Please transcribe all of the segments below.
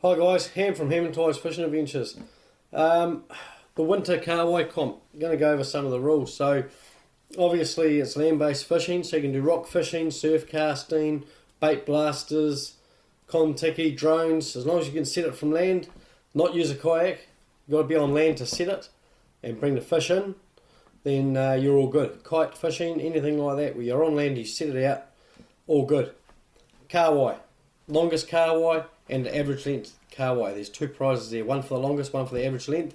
Hi guys, Ham from Ham and Ties Fishing Adventures. The winter Kahawai comp. I'm going to go over some of the rules. So obviously it's land-based fishing, so you can do rock fishing, surf casting, bait blasters, kontiki, drones, as long as you can set it from land, not use a kayak. You've got to be on land to set it and bring the fish in, then you're all good. Kite fishing, anything like that, where you're on land, you set it out, all good. Kahawai, longest kahawai and the average length kahawai. There's two prizes there, one for the longest, one for the average length.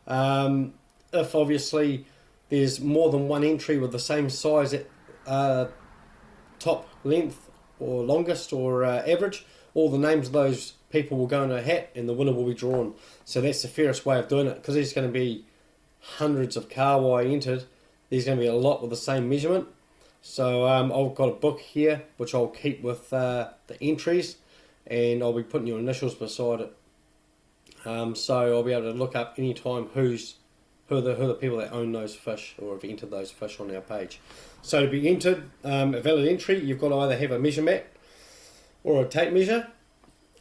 If obviously there's more than one entry with the same size top length or longest or average, all the names of those people will go in a hat and the winner will be drawn. So that's the fairest way of doing it, because there's going to be hundreds of kahawai entered. There's going to be a lot with the same measurement. So I've got a book here which I'll keep with the entries, and I'll be putting your initials beside it. So I'll be able to look up anytime who are the people that own those fish or have entered those fish on our page. So to be entered, a valid entry, you've got to either have a measure mat or a tape measure.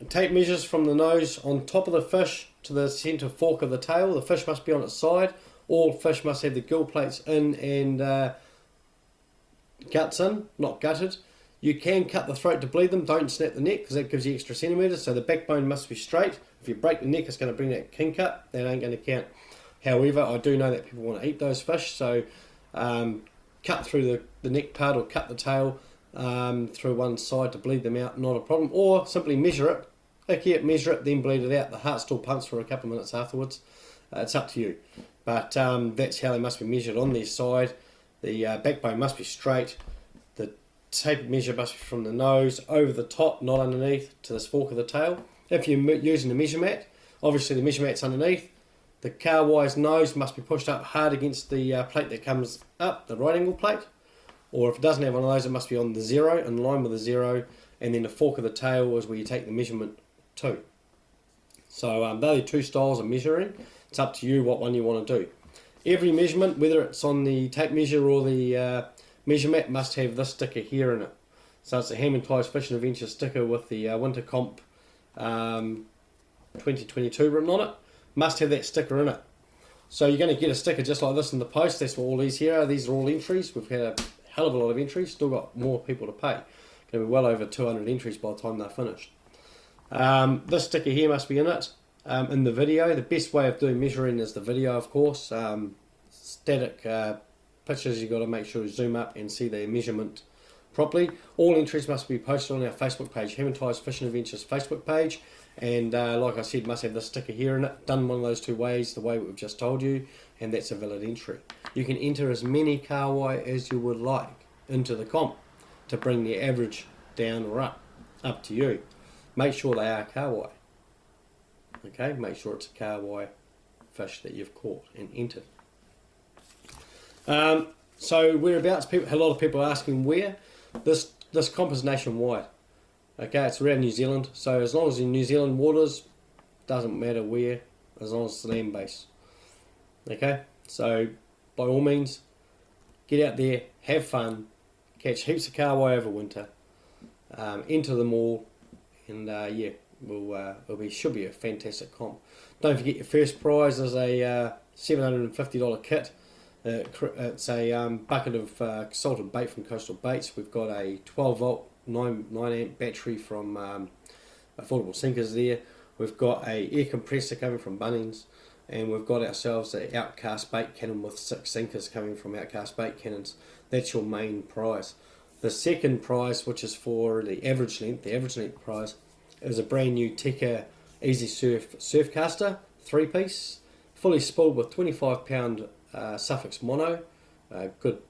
A tape measures from the nose on top of the fish to the centre fork of the tail. The fish must be on its side. All fish must have the gill plates in and guts in, not gutted. You can cut the throat to bleed them, don't snap the neck because that gives you extra centimetres, so the backbone must be straight. If you break the neck, it's going to bring that kink up, that ain't going to count. However, I do know that people want to eat those fish, so cut through the neck part or cut the tail through one side to bleed them out, not a problem. Or simply measure it, measure it, then bleed it out. The heart still pumps for a couple of minutes afterwards. It's up to you. But that's how they must be measured on their side. The backbone must be straight. The tape measure must be from the nose over the top, not underneath, to this fork of the tail. If you're using the measure mat, obviously the measure mat's underneath. The kahawai's nose must be pushed up hard against the plate that comes up, the right angle plate. Or if it doesn't have one of those, it must be on the zero, in line with the zero. And then the fork of the tail is where you take the measurement to. So they're the two styles of measuring. It's up to you what one you want to do. Every measurement, whether it's on the tape measure or the measure mat, must have this sticker here in it. So it's a Ham and Ties Fishing Adventure sticker with the Winter Comp 2022 written on it. Must have that sticker in it. So you're going to get a sticker just like this in the post. That's what all these here are. These are all entries. We've had a hell of a lot of entries. Still got more people to pay. Going to be well over 200 entries by the time they're finished. This sticker here must be in it. In the video, the best way of doing measuring is the video, of course. Static pictures, you've got to make sure to zoom up and see the measurement properly. All entries must be posted on our Facebook page, Ham and Ties Fishing Adventures Facebook page. And like I said, must have this sticker here in it. Done one of those two ways, the way we've just told you, and that's a valid entry. You can enter as many kahawai as you would like into the comp to bring the average down or up to you. Make sure they are kahawai. Okay, make sure it's a kahawai fish that you've caught and entered. So whereabouts, a lot of people are asking where. This comp is nationwide. Okay, it's around New Zealand, so as long as in New Zealand waters, doesn't matter where, as long as it's land base. Okay, so by all means, get out there, have fun, catch heaps of kahawai over winter, enter them all, and yeah, should be a fantastic comp. Don't forget your first prize is a $750 kit. It's a bucket of salted bait from Coastal Baits. We've got a 12 volt 9 amp battery from Affordable Sinkers there. We've got a air compressor coming from Bunnings, and we've got ourselves an Outcast bait cannon with 6 sinkers coming from Outcast bait cannons. That's your main prize. The second prize, which is for the average length prize, is a brand new Tika Easy Surf Caster 3-piece, fully spooled with 25 pound Suffix mono, good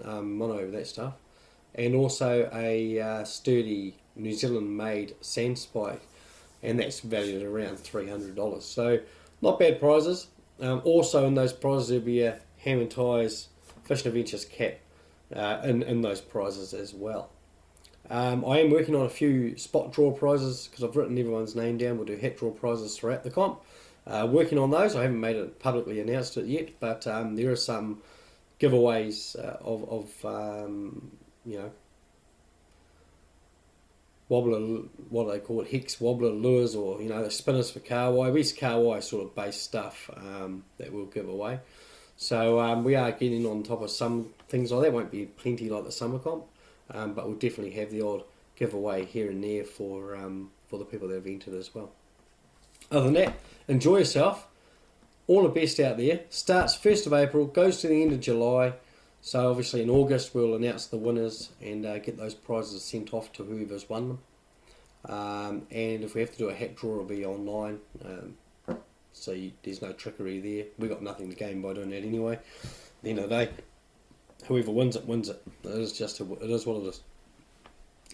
mono that stuff, and also a sturdy New Zealand made sand spike, and that's valued at around $300. So not bad prizes. Also in those prizes there'll be a Ham and Ties Fishing Adventures cap in those prizes as well. I am working on a few spot draw prizes because I've written everyone's name down. We'll do hat draw prizes throughout the comp. Working on those. I haven't made it publicly announced it yet, but there are some giveaways of wobbler, what do they call it, hex wobbler lures, or the spinners for Kahawai. It's Kahawai sort of base stuff that we'll give away. So we are getting on top of some things like that. Won't be plenty like the summer comp, but we'll definitely have the odd giveaway here and there for the people that have entered as well. Other than that, enjoy yourself. All the best out there. Starts 1st of April, goes to the end of July. So obviously in August we'll announce the winners and get those prizes sent off to whoever's won them. And if we have to do a hat draw, it'll be online. There's no trickery there. We got nothing to gain by doing that anyway. At the end of the day, whoever wins it, wins it. It is what it is.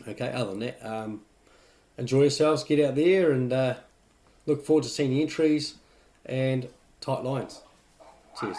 Okay, other than that, enjoy yourselves, get out there, and look forward to seeing the entries and tight lines. Cheers.